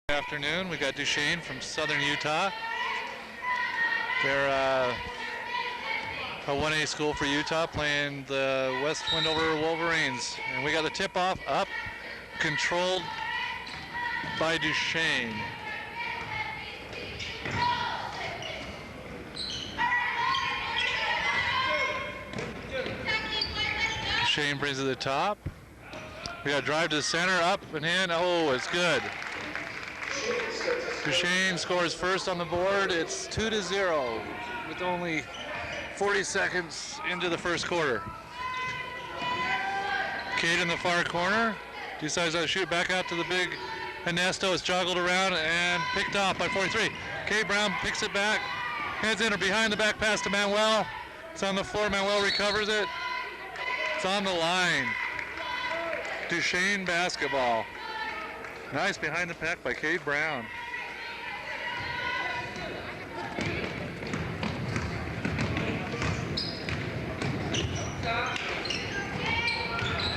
Good afternoon. We got Duchesne from Southern Utah. They're a 1A school for Utah playing the West Wendover Wolverines. And we got the tip-off up, controlled by Duchesne. Duchesne brings it to the top. We got a drive to the center, up and in. Oh, it's good. Duchesne scores first on the board. It's 2-0 with only 40 seconds into the first quarter. Cade in the far corner decides to shoot back out to the big Ernesto. It's joggled around and picked off by 43. Cade Brown picks it back, heads in or behind the back pass to Manuel. It's on the floor. Manuel recovers it. It's on the line. Duchesne basketball. Nice behind the pack by Cade Brown.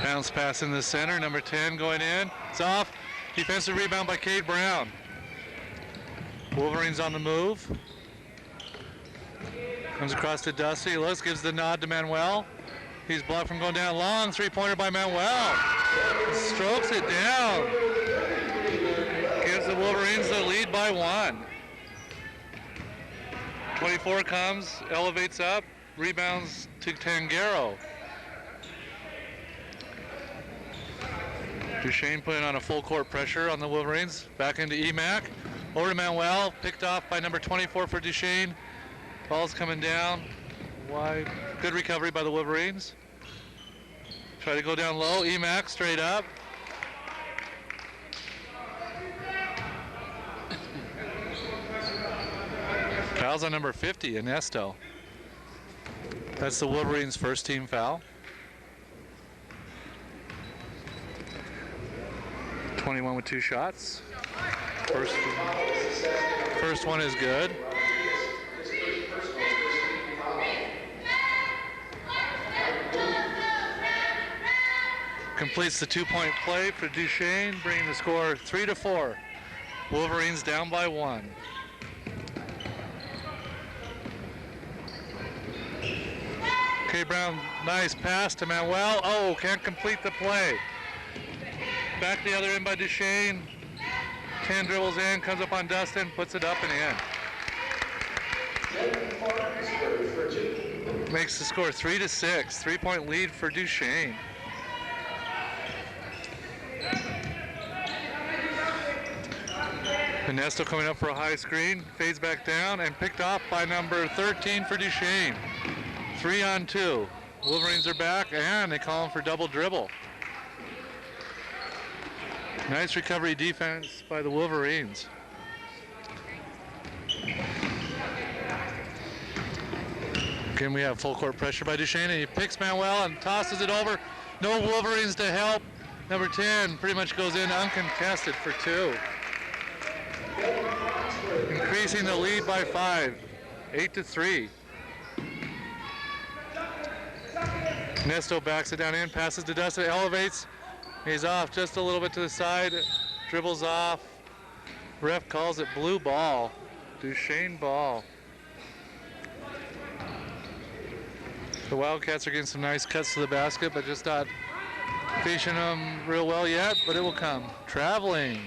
Bounce pass in the center, number 10 going in. It's off. Defensive rebound by Cade Brown. Wolverines on the move. Comes across to Dusty. Looks, gives the nod to Manuel. He's blocked from going down. Long three-pointer by Manuel. Strokes it down. Gives the Wolverines the lead by 1. 24 comes, elevates up, rebounds to Tangaro. Duchesne putting on a full court pressure on the Wolverines. Back into Emac. Over to Manuel. Picked off by number 24 for Duchesne. Ball's coming down. Wide. Good recovery by the Wolverines. Try to go down low. Emac straight up. Foul's on number 50, Ernesto. That's the Wolverines' first team foul. 21 with 2 shots. First one is good. Completes the 2-point play for Duchesne, bringing the score 3-4. Wolverines down by 1. Cade Brown, nice pass to Manuel. Oh, can't complete the play. Back the other end by Duchesne. 10 dribbles in, comes up on Dustin, puts it up and in. Makes the score 3-6. 3-point lead for Duchesne. Ernesto coming up for a high screen, fades back down and picked off by number 13 for Duchesne. 3-on-2. Wolverines are back and they call him for double dribble. Nice recovery defense by the Wolverines. Again, we have full court pressure by Duchesne, and he picks Manuel and tosses it over. No Wolverines to help. Number 10 pretty much goes in uncontested for 2. Increasing the lead by 5, 8-3. Ernesto backs it down in, passes to Dustin, elevates. He's off just a little bit to the side, dribbles off. Ref calls it blue ball. Duchesne ball. The Wildcats are getting some nice cuts to the basket, but just not finishing them real well yet, but it will come. Traveling.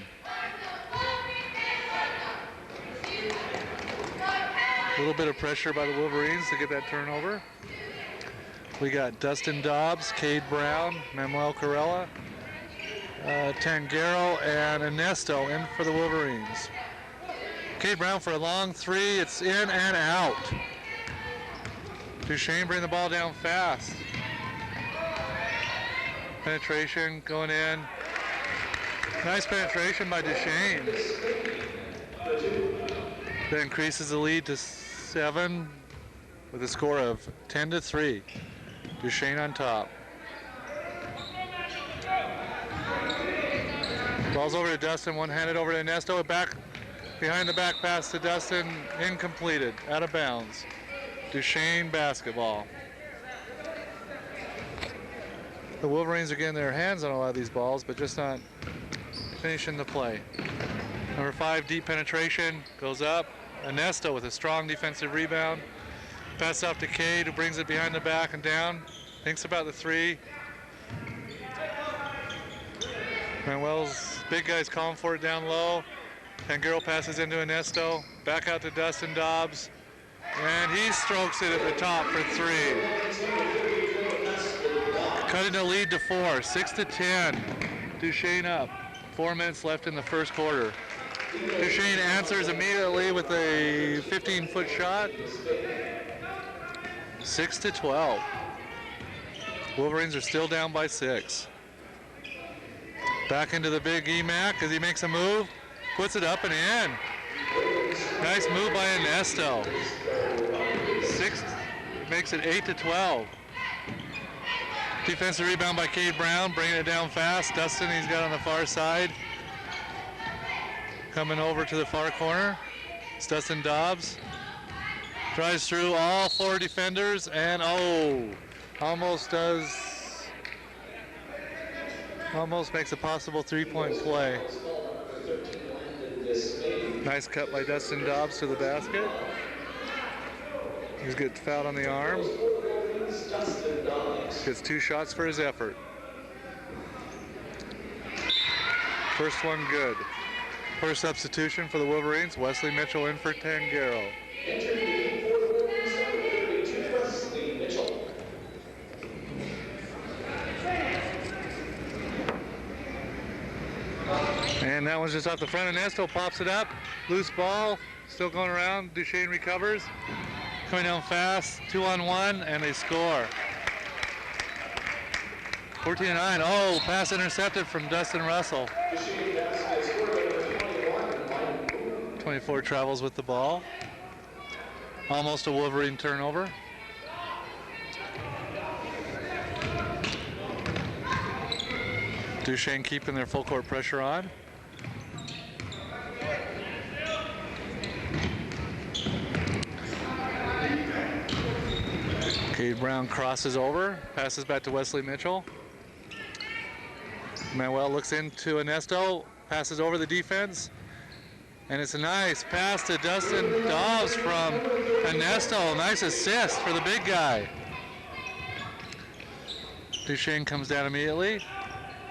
A little bit of pressure by the Wolverines to get that turnover. We got Dustin Dobbs, Cade Brown, Manuel Corella, Tangaro, and Ernesto in for the Wolverines. Cade Brown for a long 3. It's in and out. Duchesne bring the ball down fast. Penetration going in. Nice penetration by Duchesne. That increases the lead to 7 with a score of 10-3. Duchesne on top. Ball's over to Dustin, one-handed over to Ernesto. Back behind the back pass to Dustin, incompleted, out of bounds. Duchesne basketball. The Wolverines are getting their hands on a lot of these balls, but just not finishing the play. Number 5, deep penetration, goes up. Ernesto with a strong defensive rebound. Pass off to Cade, who brings it behind the back and down. Thinks about the 3. Manuel's big guy's calling for it down low. Pangaro passes into Ernesto. Back out to Dustin Dobbs. And he strokes it at the top for 3. Cutting the lead to 4, 6-10. Duchesne up. 4 minutes left in the first quarter. Duchesne answers immediately with a 15-foot shot. 6-12. Wolverines are still down by 6. Back into the big EMAC as he makes a move. Puts it up and in. Nice move by Ernesto. 6 makes it 8-12. Defensive rebound by Cade Brown, bringing it down fast. Dustin, he's got on the far side. Coming over to the far corner. It's Dustin Dobbs. Drives through all 4 defenders and almost makes a possible 3-point play. Nice cut by Dustin Dobbs to the basket. He's getting fouled on the arm. Gets 2 shots for his effort. First one good. First substitution for the Wolverines, Wesley Mitchell in for Tangaro. And that one's just off the front. Ernesto pops it up. Loose ball, still going around. Duchesne recovers. Coming down fast, 2-on-1, and they score. 14-9. Oh, pass intercepted from Dustin Russell. 24 travels with the ball. Almost a Wolverine turnover. Duchesne keeping their full court pressure on. Cade Brown crosses over, passes back to Wesley Mitchell. Manuel looks into Ernesto, passes over the defense, and it's a nice pass to Dustin Dobbs from Ernesto. Nice assist for the big guy. Duchesne comes down immediately,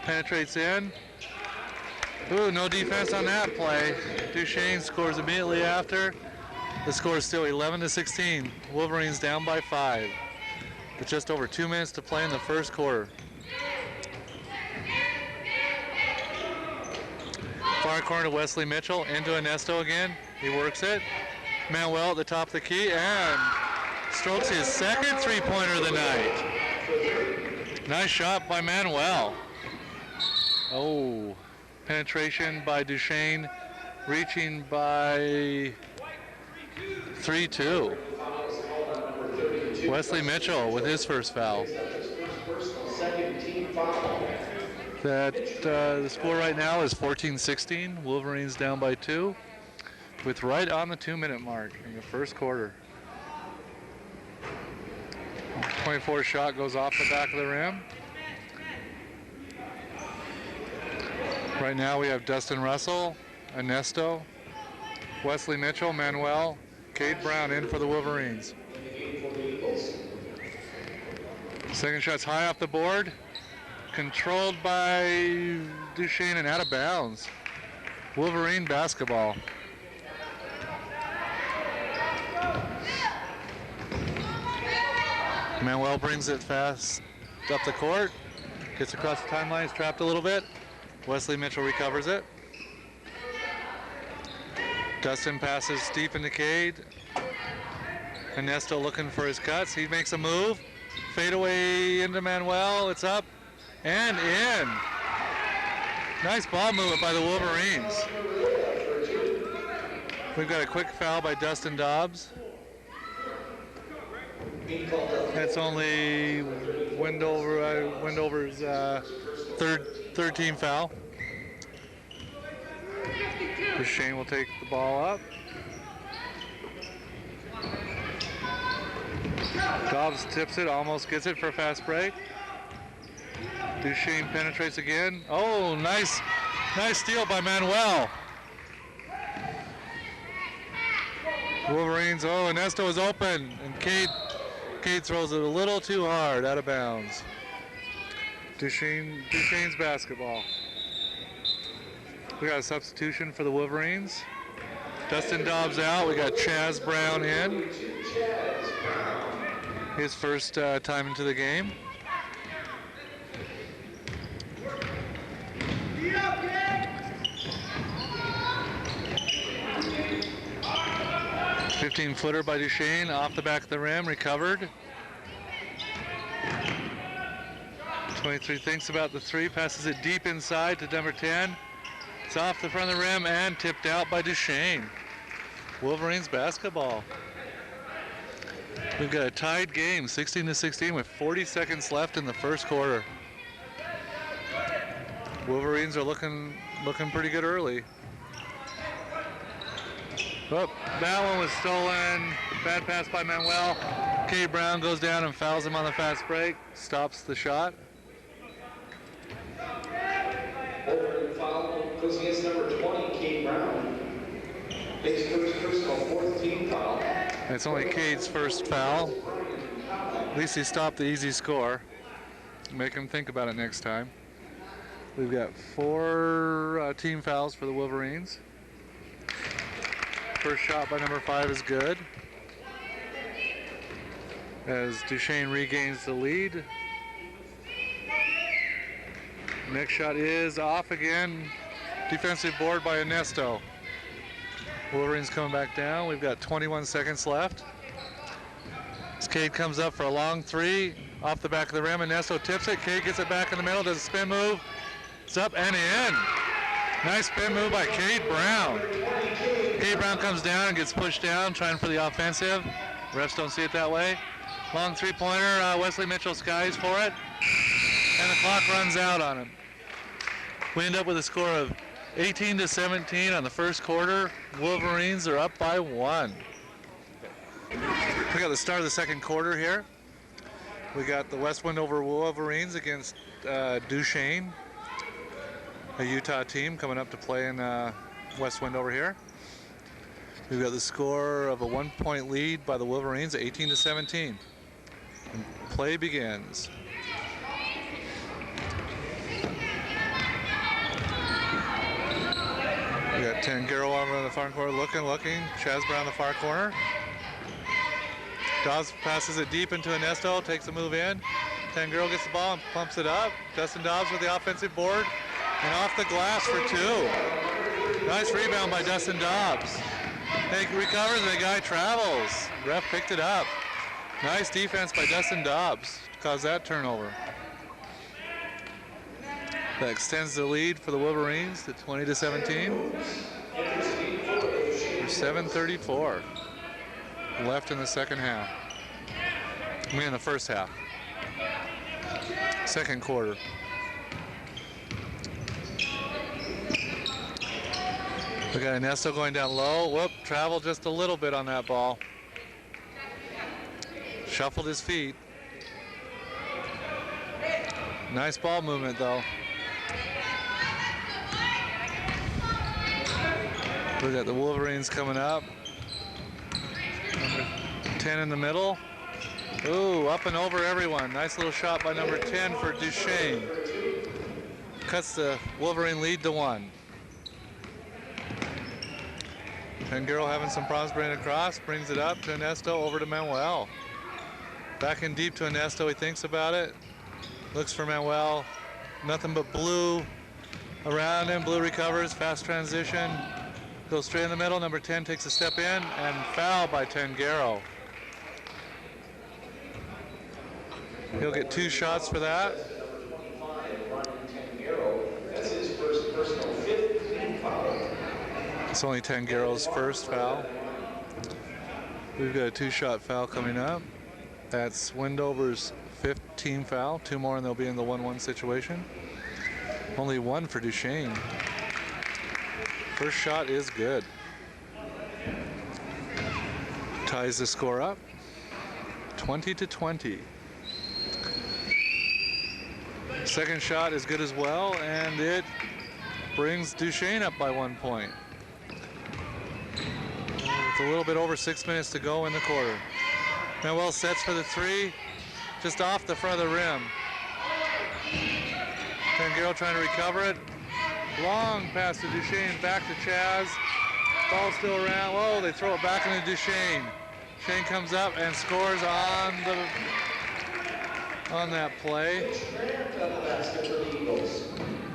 penetrates in. Ooh, no defense on that play. Duchesne scores immediately after. The score is still 11-16. Wolverines down by 5. With just over 2 minutes to play in the first quarter. Far corner to Wesley Mitchell, into Ernesto again. He works it. Manuel at the top of the key and strokes his second 3-pointer of the night. Nice shot by Manuel. Oh, penetration by Duchesne, reaching by 3-2. Wesley Mitchell with his first foul. The score right now is 14-16. Wolverines down by 2, with right on the 2-minute mark in the first quarter. 24 shot goes off the back of the rim. Right now we have Dustin Russell, Ernesto, Wesley Mitchell, Manuel, Cade Brown in for the Wolverines. Second shot's high off the board, controlled by Duchesne and out of bounds. Wolverine basketball. Manuel brings it fast up the court, gets across the timeline, is trapped a little bit. Wesley Mitchell recovers it. Dustin passes deep into Cade. Ernesto looking for his cuts. He makes a move. Fade away into Manuel. It's up and in. Nice ball movement by the Wolverines. We've got a quick foul by Dustin Dobbs. That's only Wendover's third team foul. Duchesne will take the ball up. Dobbs tips it, almost gets it for a fast break. Duchesne penetrates again. Oh, nice steal by Manuel. Wolverines, oh, Ernesto is open, and Cade throws it a little too hard, out of bounds. Duchesne's basketball. We got a substitution for the Wolverines. Dustin Dobbs out, we got Chaz Brown in. His first time into the game. "15-footer by Duchesne, off the back of the rim, recovered. 23 thinks about the three, passes it deep inside to number 10. It's off the front of the rim and tipped out by Duchesne. Wolverines basketball. We've got a tied game, 16-16, with 40 seconds left in the first quarter. Wolverines are looking pretty good early. Oh, that one was stolen. Bad pass by Manuel. Cade Brown goes down and fouls him on the fast break. Stops the shot. Foul goes against number 20, Cade Brown. Makes personal fourth team foul. It's only Cade's first foul. At least he stopped the easy score. Make him think about it next time. We've got 4 team fouls for the Wolverines. First shot by number 5 is good, as Duchesne regains the lead. Next shot is off again. Defensive board by Ernesto. Wolverines coming back down. We've got 21 seconds left. As Cade comes up for a long three, off the back of the rim. Ernesto tips it. Cade gets it back in the middle, does a spin move. It's up and in. Nice spin move by Cade Brown. Cade Brown comes down and gets pushed down, trying for the offensive. Refs don't see it that way. Long three-pointer, Wesley Mitchell skies for it. And the clock runs out on him. We end up with a score of 18-17 on the first quarter. Wolverines are up by 1. We got the start of the second quarter here. We got the West Wendover Wolverines against Duchesne, a Utah team coming up to play in West Wendover here. We've got the score of a 1-point lead by the Wolverines, 18-17. And play begins. We got Tangaro over on the far corner, looking. Chaz Brown in the far corner. Dobbs passes it deep into Ernesto, takes a move in. Tangaro gets the ball and pumps it up. Dustin Dobbs with the offensive board. And off the glass for 2. Nice rebound by Dustin Dobbs. He recovers and the guy travels. Ref picked it up. Nice defense by Dustin Dobbs to cause that turnover. That extends the lead for the Wolverines to 20-17. There's 7:34 left in the second half. I mean in the first half. Second quarter. We got Ernesto going down low. Whoop, traveled just a little bit on that ball. Shuffled his feet. Nice ball movement though. We got the Wolverines coming up. Number 10 in the middle. Ooh, up and over everyone. Nice little shot by number 10 for Duchesne. Cuts the Wolverine lead to 1. Tangaro having some problems bringing it across. Brings it up to Ernesto, over to Manuel. Back in deep to Ernesto, he thinks about it. Looks for Manuel. Nothing but blue around him. Blue recovers, fast transition. Goes straight in the middle. Number 10 takes a step in and foul by Tangaro. He'll get 2 shots for that. That's his first personal 5th team foul. It's only Tangaro's first foul. We've got a 2-shot foul coming up. That's Wendover's 5th team foul. 2 more and they'll be in the 1-1 situation. Only 1 for Duchesne. First shot is good. Ties the score up. 20-20. Second shot is good as well, and it brings Duchesne up by 1 point. With a little bit over 6 minutes to go in the quarter. Manuel sets for the three, just off the front of the rim. Tangaro trying to recover it. Long pass to Duchesne, back to Chaz. Ball still around. Whoa, they throw it back into Duchesne. Duchesne comes up and scores on that play.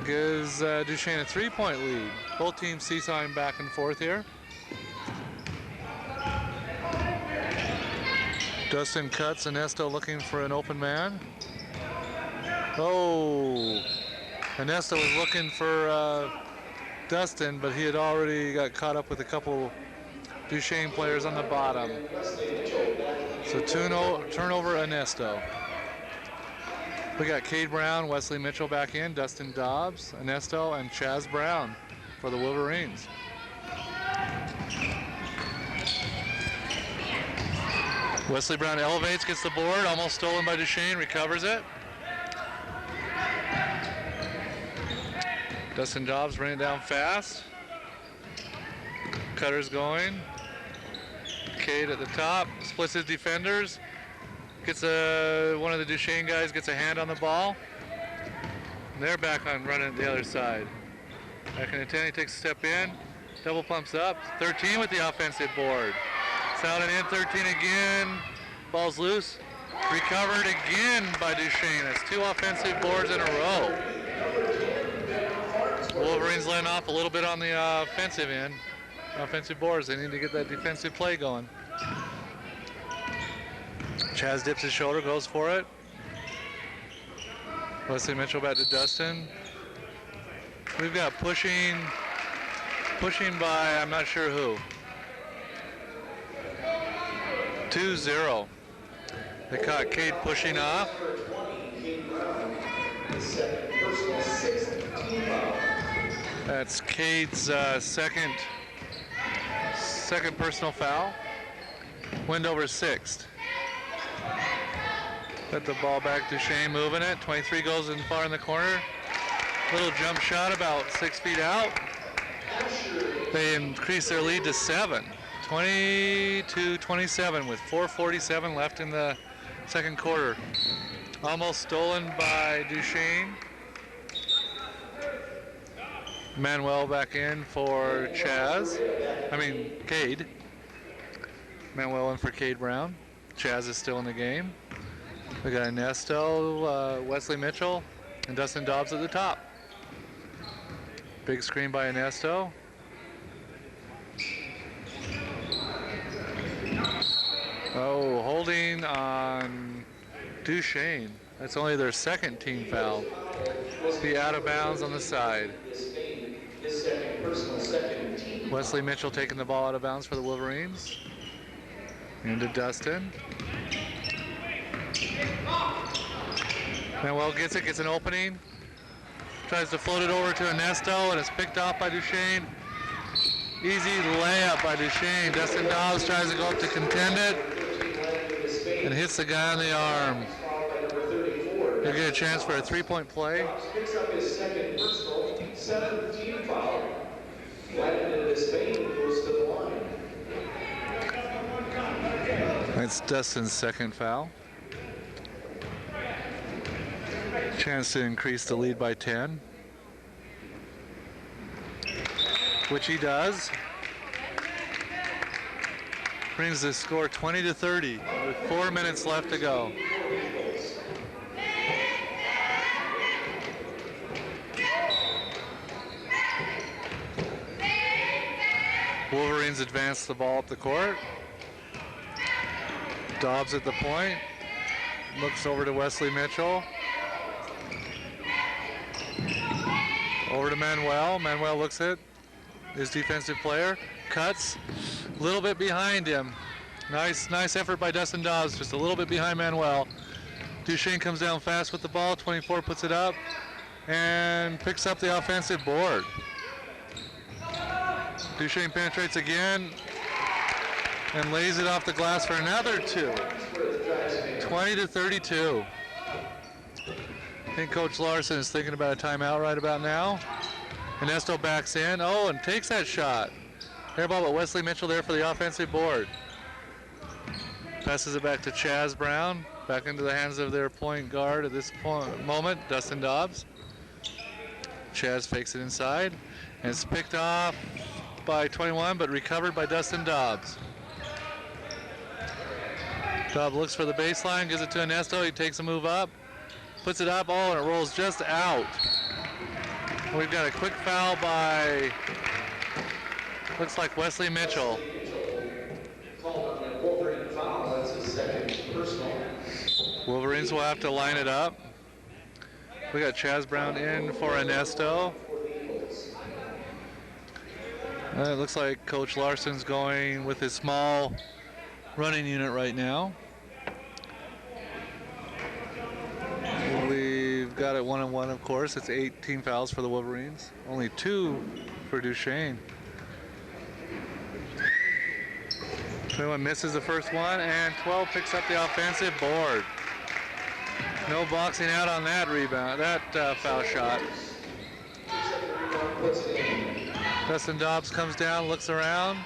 Gives Duchesne a 3-point lead. Both teams seesawing back and forth here. Dustin cuts, Ernesto looking for an open man. Oh, Ernesto was looking for Dustin, but he had already got caught up with a couple Duchesne players on the bottom. So turnover Ernesto. We got Cade Brown, Wesley Mitchell back in, Dustin Dobbs, Ernesto, and Chaz Brown for the Wolverines. Wesley Brown elevates, gets the board, almost stolen by Duchesne, recovers it. Dustin Dobbs ran it down fast. Cutter's going. Cade at the top, splits his defenders. Gets one of the Duchesne guys gets a hand on the ball. And they're back on running the other side. Back in the 10, he takes a step in. Double pumps up. 13 with the offensive board. Sounding in, 13 again. Ball's loose. Recovered again by Duchesne. That's 2 offensive boards in a row. Wolverines letting off a little bit on the offensive end. Offensive boards, they need to get that defensive play going. Chaz dips his shoulder, goes for it. Wesley Mitchell back to Dustin. We've got pushing by, I'm not sure who. 2-0. They caught Cade pushing off. That's Cade's second personal foul. Wendover 6th. Got the ball back to Duchesne, moving it. 23 goes in far in the corner. Little jump shot about 6 feet out. They increase their lead to 7. 22-27 with 4:47 left in the second quarter. Almost stolen by Duchesne. Manuel back in for Cade. Manuel in for Cade Brown. Chaz is still in the game. We got Ernesto, Wesley Mitchell, and Dustin Dobbs at the top. Big screen by Ernesto. Oh, holding on Duchesne. That's only their second team foul. Be out of bounds on the side. Wesley Mitchell taking the ball out of bounds for the Wolverines. Into Dustin. Manuel gets it, gets an opening. Tries to float it over to Ernesto, and it's picked off by Duchesne. Easy layup by Duchesne. Dustin Dobbs tries to go up to contend it and hits the guy on the arm. He'll get a chance for a 3-point play. Picks up his second personal, 7th team foul. Landed into this vein, goes to the line. That's Dustin's second foul. Chance to increase the lead by 10. Which he does. Brings the score 20-30 with 4 minutes left to go. Wolverines advance the ball up the court. Dobbs at the point. Looks over to Wesley Mitchell. Over to Manuel. Manuel looks at his defensive player. Cuts. A little bit behind him. Nice effort by Dustin Dobbs. Just a little bit behind Manuel. Duchesne comes down fast with the ball. 24 puts it up and picks up the offensive board. Duchesne penetrates again and lays it off the glass for another 2. 20-32. I think Coach Larson is thinking about a timeout right about now. Ernesto backs in. Oh, and takes that shot. Air ball, but Wesley Mitchell there for the offensive board. Passes it back to Chaz Brown. Back into the hands of their point guard at this moment, Dustin Dobbs. Chaz fakes it inside. And it's picked off by 21, but recovered by Dustin Dobbs. Dobbs looks for the baseline, gives it to Ernesto. He takes a move up, puts it up, and it rolls just out. We've got a quick foul by, looks like Wesley Mitchell. Called on the Wolverine foul. That's his second personal. Wolverines will have to line it up. We got Chaz Brown in for Ernesto. It looks like Coach Larson's going with his small running unit right now. We've got it 1-on-1, of course. It's 18 fouls for the Wolverines. Only 2 for Duchesne. 21 misses the first one, and 12 picks up the offensive board. No boxing out on that rebound, that foul shot. Dustin Dobbs comes down, looks around.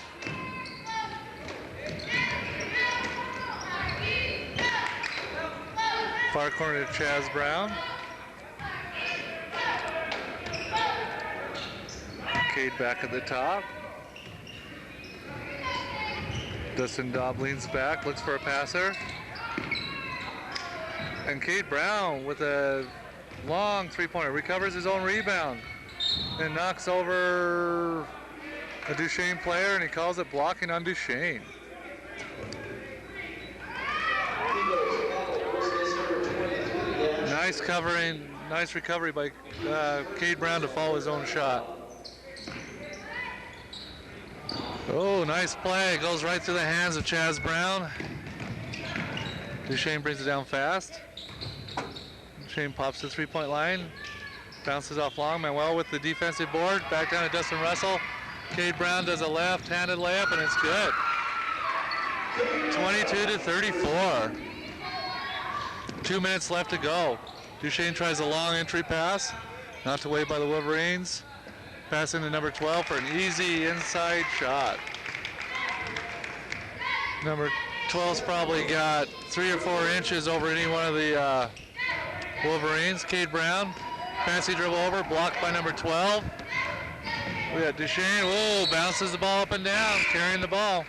Far corner to Chaz Brown. Cade back at the top. Dustin Dobbs leans back, looks for a passer. And Cade Brown with a long three-pointer, recovers his own rebound. And knocks over a Duchesne player, and he calls it blocking on Duchesne. Nice covering, nice recovery by Cade Brown to follow his own shot. Oh, nice play. Goes right through the hands of Chaz Brown. Duchesne brings it down fast. Duchesne pops to the three-point line. Bounces off long. Manuel with the defensive board. Back down to Dustin Russell. Cade Brown does a left-handed layup, and it's good. 22-34. 2 minutes left to go. Duchesne tries a long entry pass. Knocked away by the Wolverines. Pass into number 12 for an easy inside shot. Number 12's probably got 3 or 4 inches over any one of the Wolverines. Cade Brown, fancy dribble over, blocked by number 12. We got Duchesne, whoa, bounces the ball up and down, carrying the ball.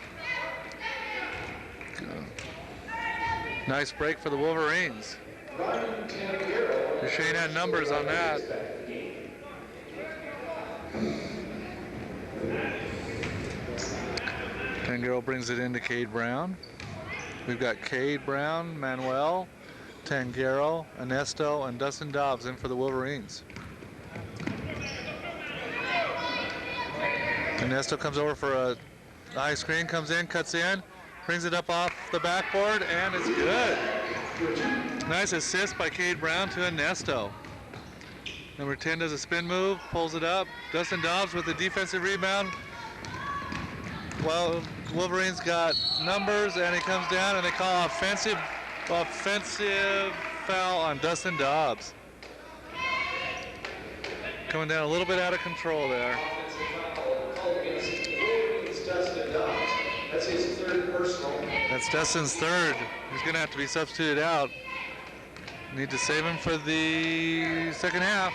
Nice break for the Wolverines. Duchesne had numbers on that. Tangaro brings it into Cade Brown. We've got Cade Brown, Manuel, Tangaro, Ernesto, and Dustin Dobbs in for the Wolverines. Ernesto comes over for a high screen, comes in, cuts in, brings it up off the backboard, and it's good. Nice assist by Cade Brown to Ernesto. Number 10 does a spin move, pulls it up. Dustin Dobbs with the defensive rebound. Well, Wolverines got numbers, and he comes down, and they call offensive foul on Dustin Dobbs. Coming down a little bit out of control there. That's his third personal. That's Dustin's third. He's going to have to be substituted out. Need to save him for the second half.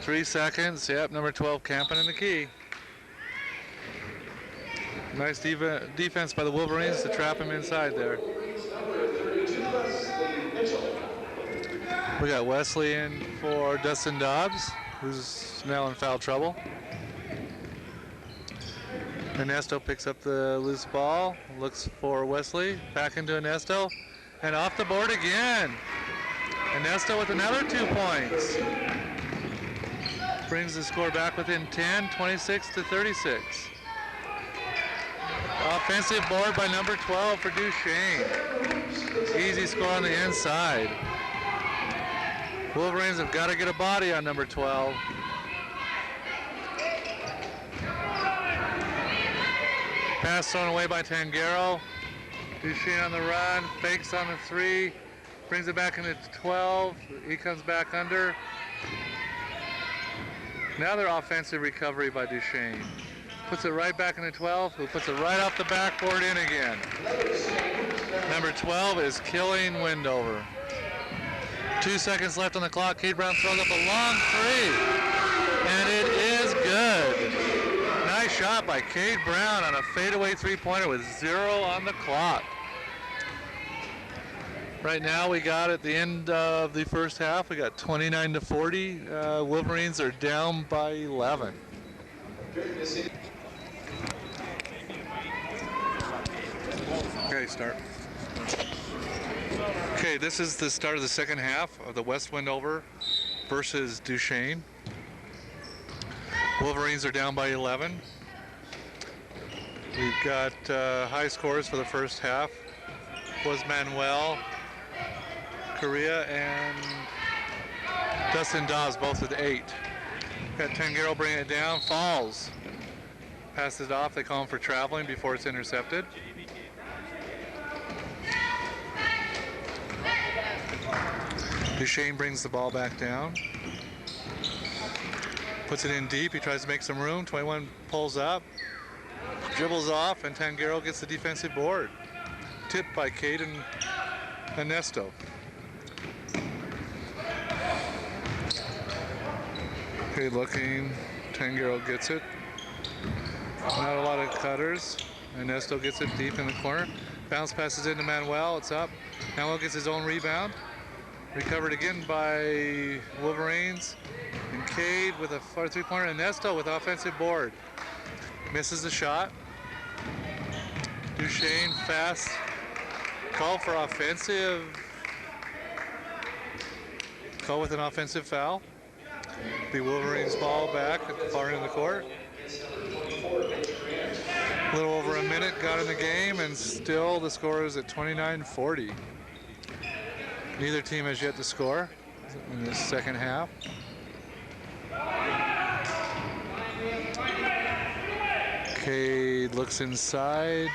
Three seconds. Yep, number 12 camping in the key. Nice defense by the Wolverines to trap him inside there. We got Wesley in for Dustin Dobbs, who's now in foul trouble. Ernesto picks up the loose ball, looks for Wesley, back into Ernesto, and off the board again. Ernesto with another 2 points. Brings the score back within 10, 26-36. Offensive board by number 12 for Duchesne. Easy score on the inside. Wolverines have got to get a body on number 12. Pass thrown away by Tangaro. Duchesne on the run, fakes on the 3, brings it back into 12. He comes back under. Another offensive recovery by Duchesne. Puts it right back in the 12, who puts it right off the backboard in again. Number 12 is killing Wendover. 2 seconds left on the clock. Cade Brown throws up a long three, and it is good. Nice shot by Cade Brown on a fadeaway three-pointer with 0 on the clock. Right now we got at the end of the first half, we got 29-40. Wolverines are down by 11. Okay, start. Okay, this is the start of the second half of the West Wendover versus Duchesne. Wolverines are down by 11. We've got high scores for the first half. Was Manuel, Korea, and Dustin Dawes both with 8. Got Tangaro bringing it down, falls. Passes it off, they call him for traveling before it's intercepted. Duchesne brings the ball back down. Puts it in deep, he tries to make some room. 21 pulls up, dribbles off, and Tangaro gets the defensive board. Tipped by Cade and Ernesto. Cade looking, Tangaro gets it. Not a lot of cutters. Ernesto gets it deep in the corner. Bounce passes into Manuel, it's up. Manuel gets his own rebound. Recovered again by Wolverines. And Cade with a far three-pointer. Ernesto with offensive board. Misses the shot. Duchesne fast. Call for offensive. Call with an offensive foul. The Wolverines ball back at the far end of the court. A little over a minute got in the game, and still the score is at 29-40. Neither team has yet to score in this second half. Cade looks inside.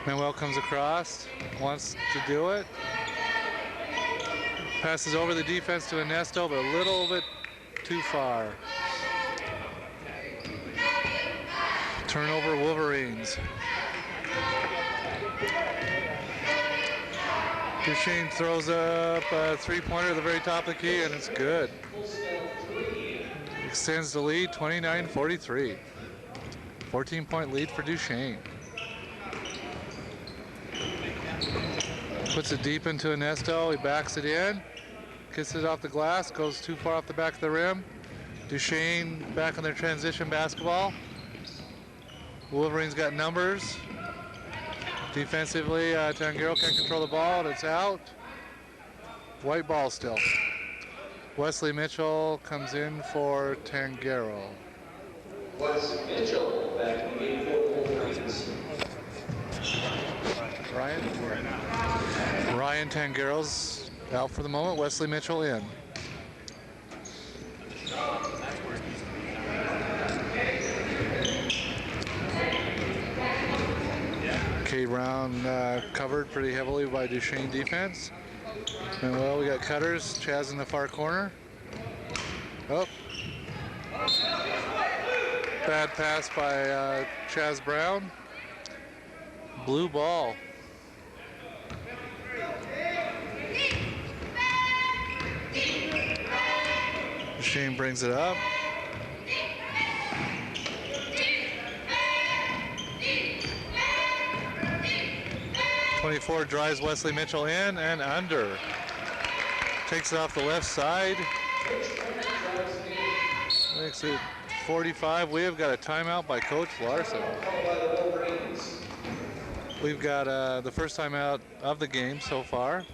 Manuel comes across, wants to do it. Passes over the defense to Ernesto, but a little bit too far. Turnover, Wolverines. Duchesne throws up a three-pointer at the very top of the key, and it's good. Extends the lead, 29-43. 14-point lead for Duchesne. Puts it deep into Ernesto, he backs it in. Gets it off the glass, goes too far off the back of the rim. Duchesne back on their transition basketball. Wolverines got numbers. Defensively, Tangaro can't control the ball, and it's out. White ball still. Wesley Mitchell comes in for Tangaro. Wesley Mitchell back in the game for Wolverines. Ryan Tangaro's out for the moment. Wesley Mitchell in. Cade Brown covered pretty heavily by Duchesne defense. And well, we got cutters. Chaz in the far corner. Oh. Bad pass by Chaz Brown. Blue ball. Duchesne brings it up. .24 drives Wesley Mitchell in and under. Takes it off the left side. Makes it 45. We have got a timeout by Coach Larson. We've got the first timeout of the game so far.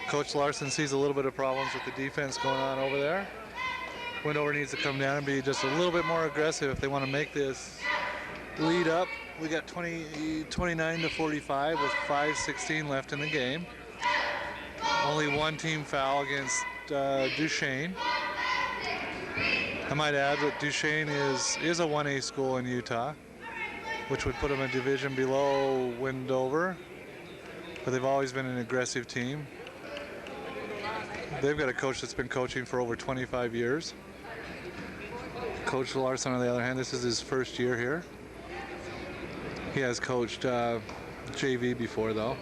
Coach Larson sees a little bit of problems with the defense going on over there. Wendover needs to come down and be just a little bit more aggressive if they want to make this lead up. We got 29-45 with 5:16 left in the game. Only one team foul against Duchesne. I might add that Duchesne is a 1A school in Utah, which would put them a division below Wendover, but they've always been an aggressive team. They've got a coach that's been coaching for over 25 years. Coach Larson, on the other hand, this is his first year here. He has coached JV before, though,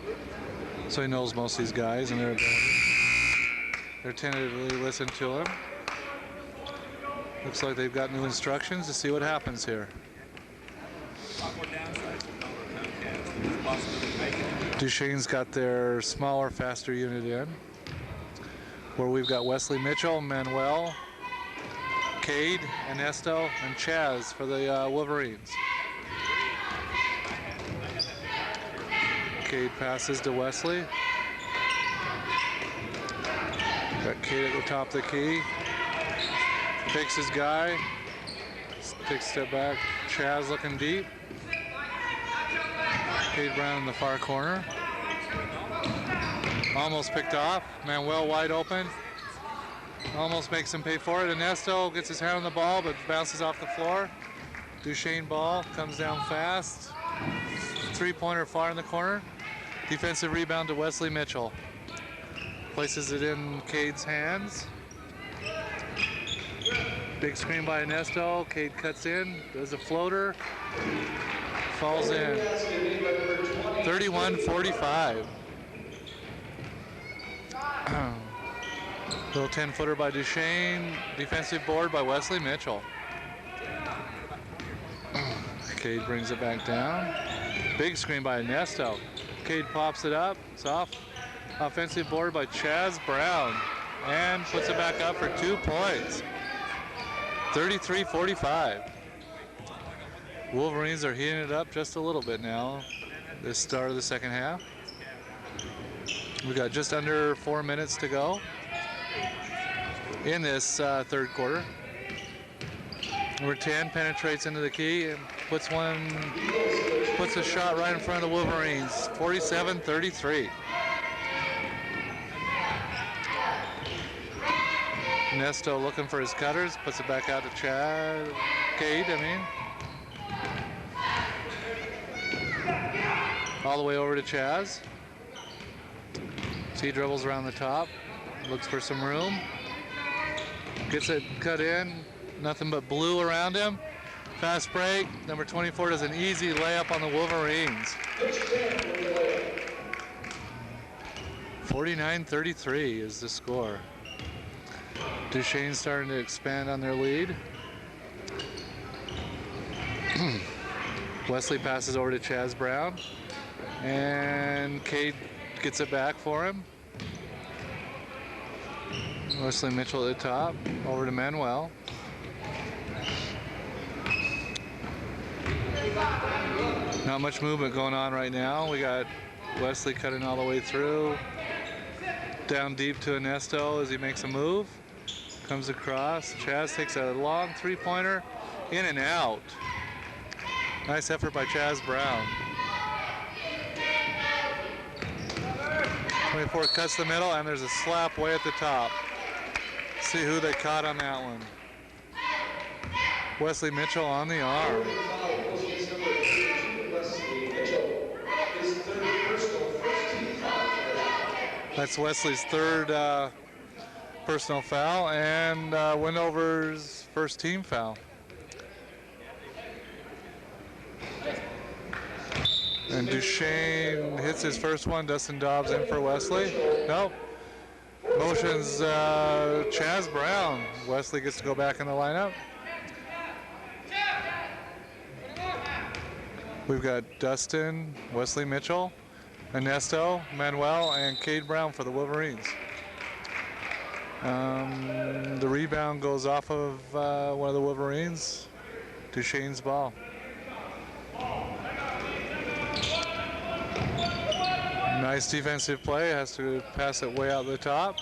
so he knows most of these guys, and they're tentatively listening to him. Looks like they've got new instructions to see what happens here. Duchesne's got their smaller, faster unit in, where we've got Wesley Mitchell, Manuel, Cade, Ernesto, and Chaz for the Wolverines. Cade passes to Wesley. Got Cade at the top of the key. Takes his guy. Takes a step back. Chaz looking deep. Cade Brown in the far corner. Almost picked off. Manuel wide open. Almost makes him pay for it. Ernesto gets his hand on the ball, but bounces off the floor. Duchesne ball comes down fast. Three-pointer far in the corner. Defensive rebound to Wesley Mitchell. Places it in Cade's hands. Big screen by Ernesto. Cade cuts in, does a floater, falls in. 31-45. Little 10-footer by Duchesne. Defensive board by Wesley Mitchell. Cade brings it back down. Big screen by Ernesto. Cade pops it up. It's off. Offensive board by Chaz Brown. And puts it back up for 2 points. 33-45. Wolverines are heating it up just a little bit now. This start of the second half. We got just under 4 minutes to go in this third quarter. Number 10 penetrates into the key and puts a shot right in front of the Wolverines. 47-33. Ernesto looking for his cutters, puts it back out to Cade, all the way over to Chaz. So he dribbles around the top, looks for some room. Gets it cut in, nothing but blue around him. Fast break, number 24 does an easy layup on the Wolverines. 49-33 is the score. Duchesne starting to expand on their lead. Wesley passes over to Chaz Brown, and Cade gets it back for him. Wesley Mitchell at the top, over to Manuel. Not much movement going on right now. We got Wesley cutting all the way through. Down deep to Ernesto as he makes a move. Comes across. Chaz takes a long three-pointer. In and out. Nice effort by Chaz Brown. 24 cuts the middle, and there's a slap way at the top. See who they caught on that one. Wesley Mitchell on the arm. That's Wesley's third personal foul and Wendover's first team foul. And Duchesne hits his first one. Dustin Dobbs in for Wesley. Nope. Motions Chaz Brown. Wesley gets to go back in the lineup. We've got Dustin, Wesley Mitchell, Ernesto, Manuel, and Cade Brown for the Wolverines. The rebound goes off of one of the Wolverines. Duchesne's ball. Nice defensive play, has to pass it way out the top.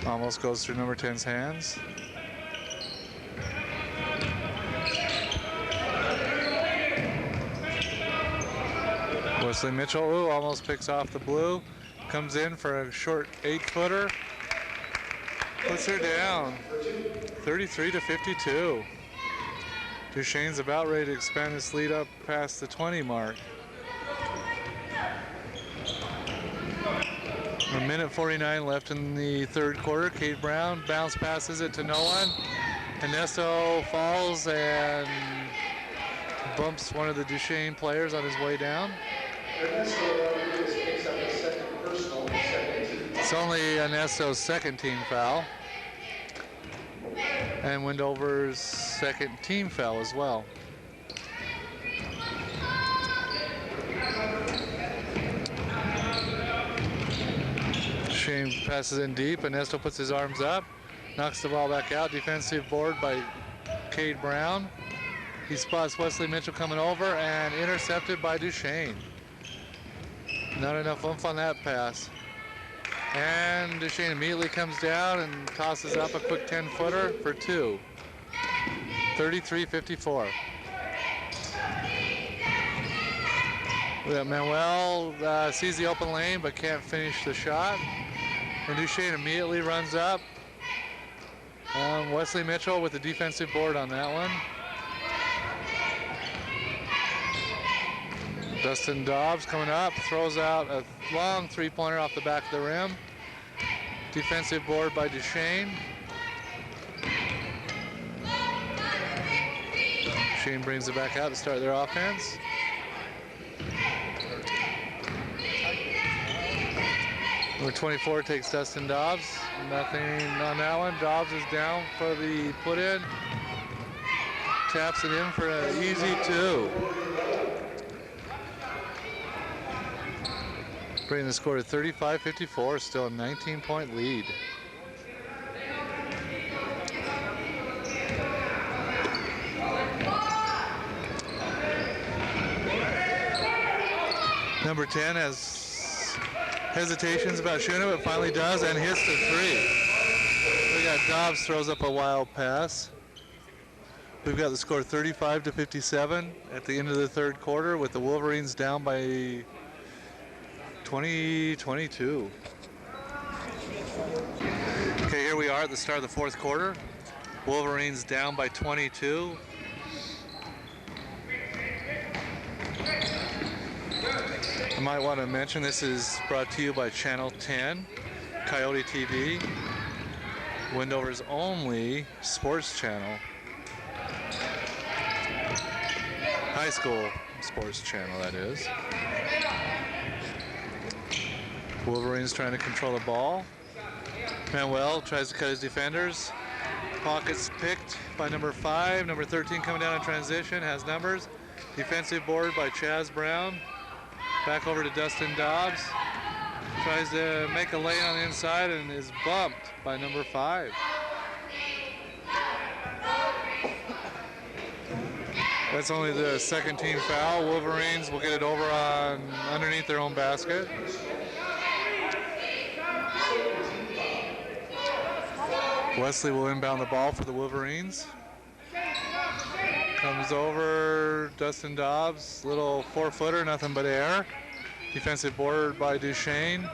Almost goes through number 10's hands. Wesley Mitchell, ooh, almost picks off the blue. Comes in for a short 8-footer. Puts her down, 33-52. Duchesne's about ready to expand this lead up past the 20 mark. A minute 49 left in the third quarter. Cade Brown bounce passes it to no one. Ernesto falls and bumps one of the Duchesne players on his way down. Ernesto Rodriguez picks up a second personal, second team. It's only Ernesto's second team foul. And Wendover's second team foul as well. Shane passes in deep. Ernesto puts his arms up, knocks the ball back out. Defensive board by Cade Brown. He spots Wesley Mitchell coming over and intercepted by Duchesne. Not enough oomph on that pass. And Duchesne immediately comes down and tosses up a quick 10-footer for two. 33-54. Manuel sees the open lane but can't finish the shot. And Duchesne immediately runs up. Wesley Mitchell with the defensive board on that one. Dustin Dobbs coming up, throws out a long three-pointer off the back of the rim. Defensive board by Duchesne. Duchesne brings it back out to start their offense. Number 24 takes Dustin Dobbs. Nothing on that one. Dobbs is down for the put-in. Taps it in for an easy two. Bringing the score to 35-54, still a 19-point lead. Number 10 has hesitations about shooting it, but finally does and hits the three. We got Dobbs throws up a wild pass. We've got the score 35-57 at the end of the third quarter with the Wolverines down by 20-22. Okay, here we are at the start of the fourth quarter. Wolverines down by 22. I might want to mention this is brought to you by Channel 10, Coyote TV, Wendover's only sports channel. High school sports channel, that is. Wolverines trying to control the ball. Manuel tries to cut his defenders. Pockets picked by number 5. Number 13 coming down in transition, has numbers. Defensive board by Chaz Brown. Back over to Dustin Dobbs. Tries to make a lane on the inside and is bumped by number 5. That's only the second team foul. Wolverines will get it over on underneath their own basket. Wesley will inbound the ball for the Wolverines. Comes over, Dustin Dobbs, little 4-footer, nothing but air. Defensive board by Duchesne.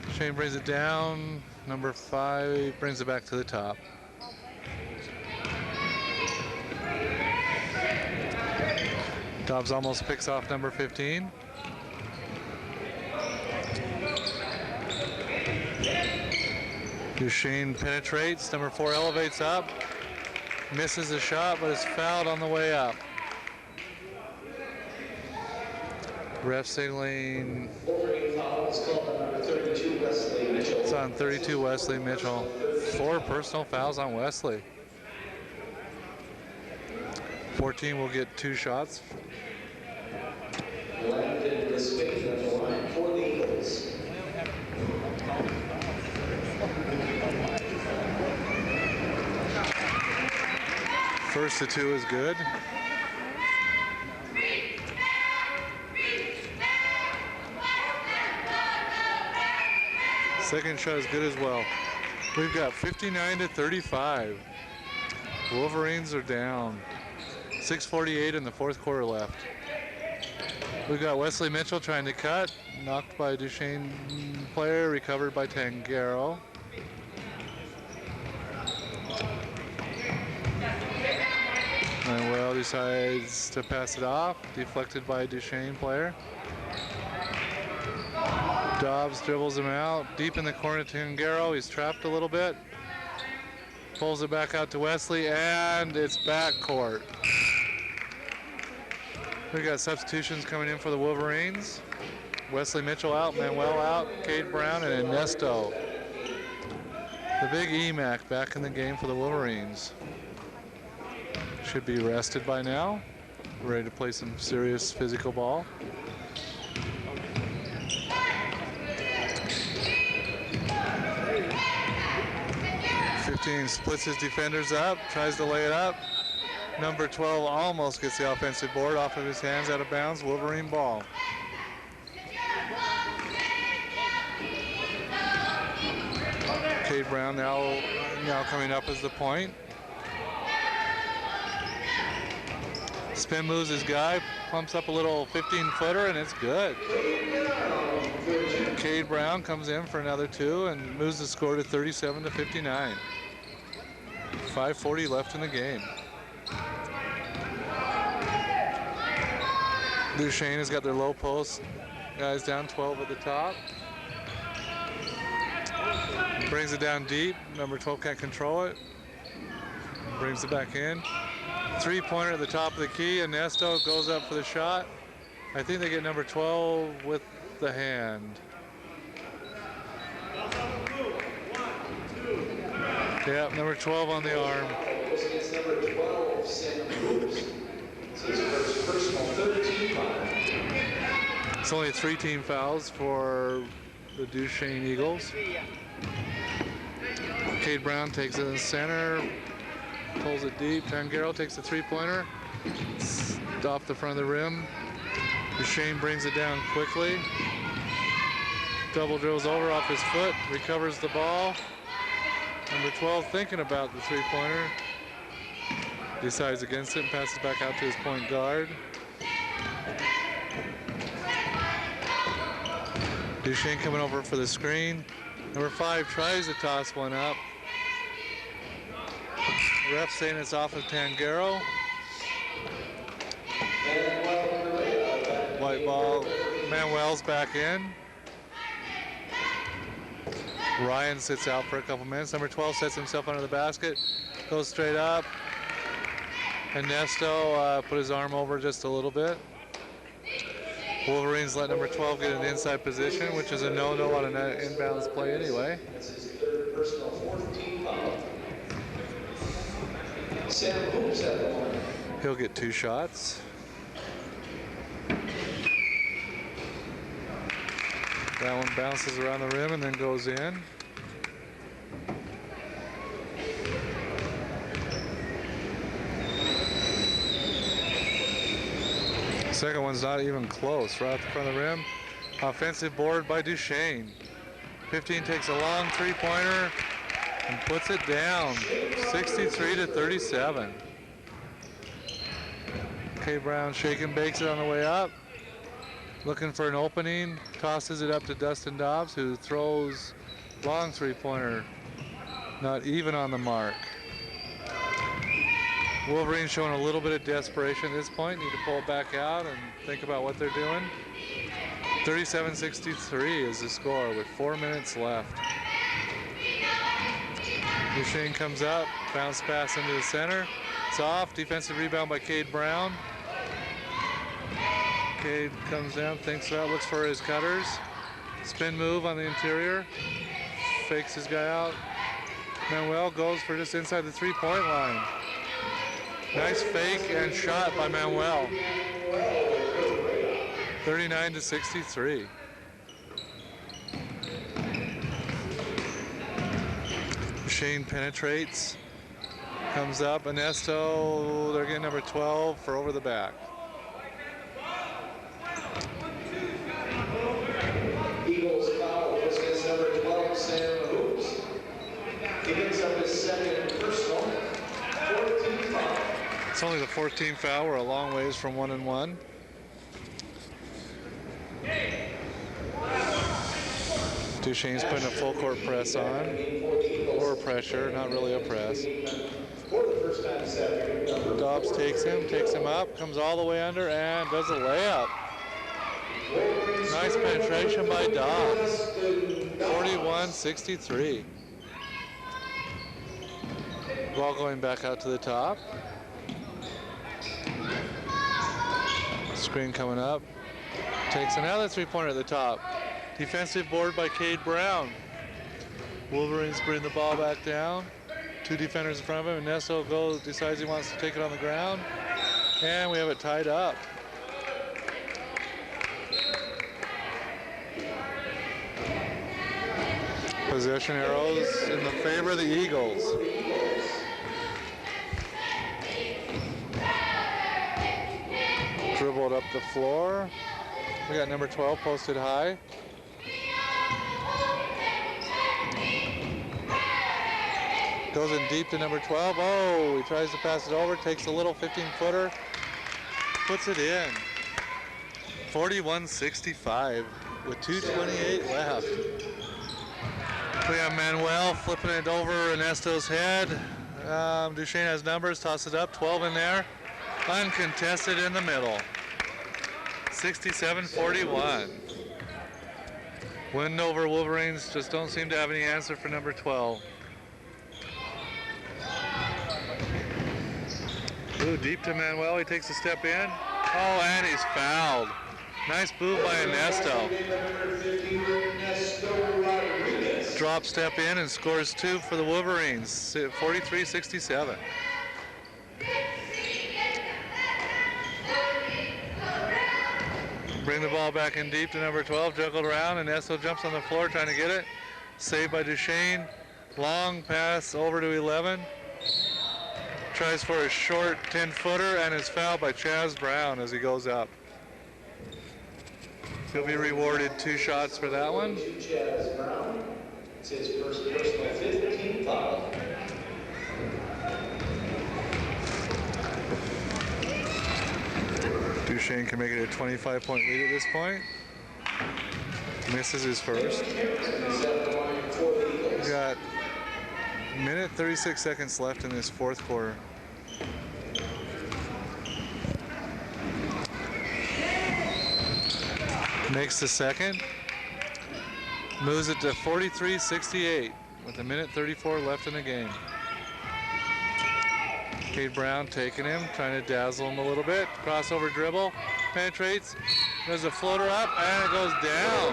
Duchesne brings it down. Number 5 brings it back to the top. Dobbs almost picks off number 15. Duchesne penetrates, number 4 elevates up, misses a shot, but is fouled on the way up. Ref signaling. It's on 32 Wesley Mitchell. 4 personal fouls on Wesley. 14 will get 2 shots. First to 2 is good. Second shot is good as well. We've got 59-35. Wolverines are down. 6:48 in the fourth quarter left. We've got Wesley Mitchell trying to cut. Knocked by a Duchesne player, recovered by Tangaro. Manuel decides to pass it off, deflected by a Duchesne player. Dobbs dribbles him out, deep in the corner to Tangaro. He's trapped a little bit. Pulls it back out to Wesley, and it's back court. We got substitutions coming in for the Wolverines. Wesley Mitchell out, Manuel out, Cade Brown, and Ernesto. The big EMAC back in the game for the Wolverines. Should be rested by now. Ready to play some serious physical ball. Splits his defenders up, tries to lay it up. Number 12 almost gets the offensive board off of his hands, out of bounds. Wolverine ball. Cade Brown now coming up as the point. Spin moves his guy, pumps up a little 15-footer, and it's good. Cade Brown comes in for another two and moves the score to 37-59. 5:40 left in the game. Duchesne has got their low post guys down, 12 at the top. Brings it down deep. Number 12 can't control it. Brings it back in. Three-pointer at the top of the key. Ernesto goes up for the shot. I think they get number 12 with the hand. Yeah, number 12 on the arm. It's number 12, Sam Hoops. It's his first personal 13 foul. It's only 3 team fouls for the Duchesne Eagles. Cade Brown takes it in the center, pulls it deep. Tangaro takes the three-pointer. It's off the front of the rim. Duchesne brings it down quickly. Double drills over off his foot, recovers the ball. Number 12 thinking about the three-pointer. Decides against it and passes back out to his point guard. Duchesne coming over for the screen. Number 5 tries to toss one up. Ref saying it's off of Tangaro. White ball. Manuel's back in. Ryan sits out for a couple minutes. Number 12 sets himself under the basket. Goes straight up. Ernesto put his arm over just a little bit. Wolverines let number 12 get an inside position, which is a no-no on an inbounds play anyway. That's his third personal 14 foul. Sam Hoops at the line. He'll get 2 shots. That one bounces around the rim and then goes in. Second one's not even close, right at the front of the rim. Offensive board by Duchesne. 15 takes a long three-pointer and puts it down, 63-37. Cade Brown shake and bakes it on the way up. Looking for an opening, tosses it up to Dustin Dobbs, who throws long three-pointer, not even on the mark. Wolverines showing a little bit of desperation at this point, need to pull back out and think about what they're doing. 37-63 is the score with 4 minutes left. Duchesne comes up, bounce pass into the center. It's off, defensive rebound by Cade Brown. Cade comes down, thinks about, looks for his cutters. Spin move on the interior. Fakes his guy out. Manuel goes for just inside the three-point line. Nice fake and shot by Manuel. 39-63. Shane penetrates, comes up. Ernesto, they're getting number 12 for over the back. Eagles foul against number 12, Sam Hoops. He picks up his second personal 14 foul. It's only the 14th foul. We're a long ways from 1-1. Duchesne's putting a full court press on, or pressure, not really a press. Dobbs takes him up, comes all the way under, and does a layup. Nice penetration by Dobbs. 41-63. Ball going back out to the top. Screen coming up. Takes another three-pointer at the top. Defensive board by Cade Brown. Wolverines bring the ball back down. Two defenders in front of him. Ernesto decides he wants to take it on the ground. And we have it tied up. Possession arrows in the favor of the Eagles. Dribbled up the floor. We got number 12 posted high. Goes in deep to number 12. Oh, he tries to pass it over. Takes a little 15-footer. Puts it in. 41-65 with 2:28 left. We have Manuel flipping it over Ernesto's head. Duchesne has numbers. Toss it up. 12 in there. Uncontested in the middle. 67-41. Wendover Wolverines just don't seem to have any answer for number 12. Ooh, deep to Manuel. He takes a step in. Oh, and he's fouled. Nice move by Ernesto. Drop step in and scores 2 for the Wolverines. 43-67. Bring the ball back in deep to number 12. Juggled around. Ernesto jumps on the floor trying to get it. Saved by Duchesne. Long pass over to 11. Tries for a short 10-footer and is fouled by Chaz Brown as he goes up. He'll be rewarded 2 shots for that one. Chaz Brown. It's his first personal 15 foul. Duchesne can make it a 25-point lead at this point. Misses his first. We got a minute 36 seconds left in this fourth quarter. Makes the second. Moves it to 43-68 with a minute 34 left in the game. Cade Brown taking him, trying to dazzle him a little bit. Crossover dribble, penetrates, there's a floater up, and it goes down.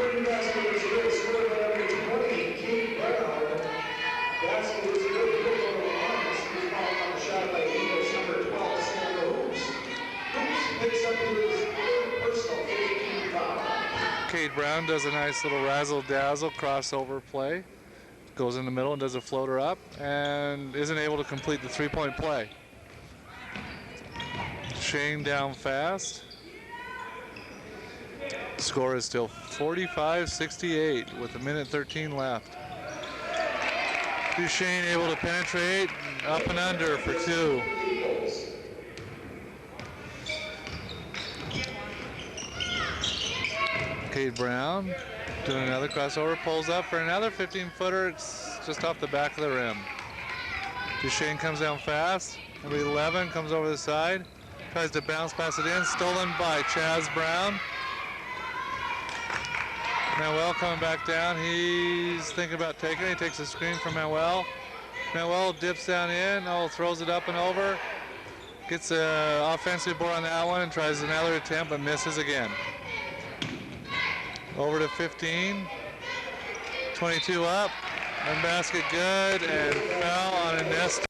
Cade Brown does a nice little razzle-dazzle crossover play. Goes in the middle and does a floater up and isn't able to complete the three-point play. Shane down fast. Score is still 45-68 with a minute 13 left. Duchesne able to penetrate, up and under for 2. Cade Brown doing another crossover, pulls up for another 15-footer. It's just off the back of the rim. Duchesne comes down fast. Number 11 comes over the side, tries to bounce pass it in, stolen by Chaz Brown. Manuel coming back down. He's thinking about taking it. He takes a screen from Manuel. Manuel dips down in, throws it up and over. Gets an offensive board on that one and tries another attempt, but misses again. Over to 15, 22 up, and basket good, and foul on Ernesto.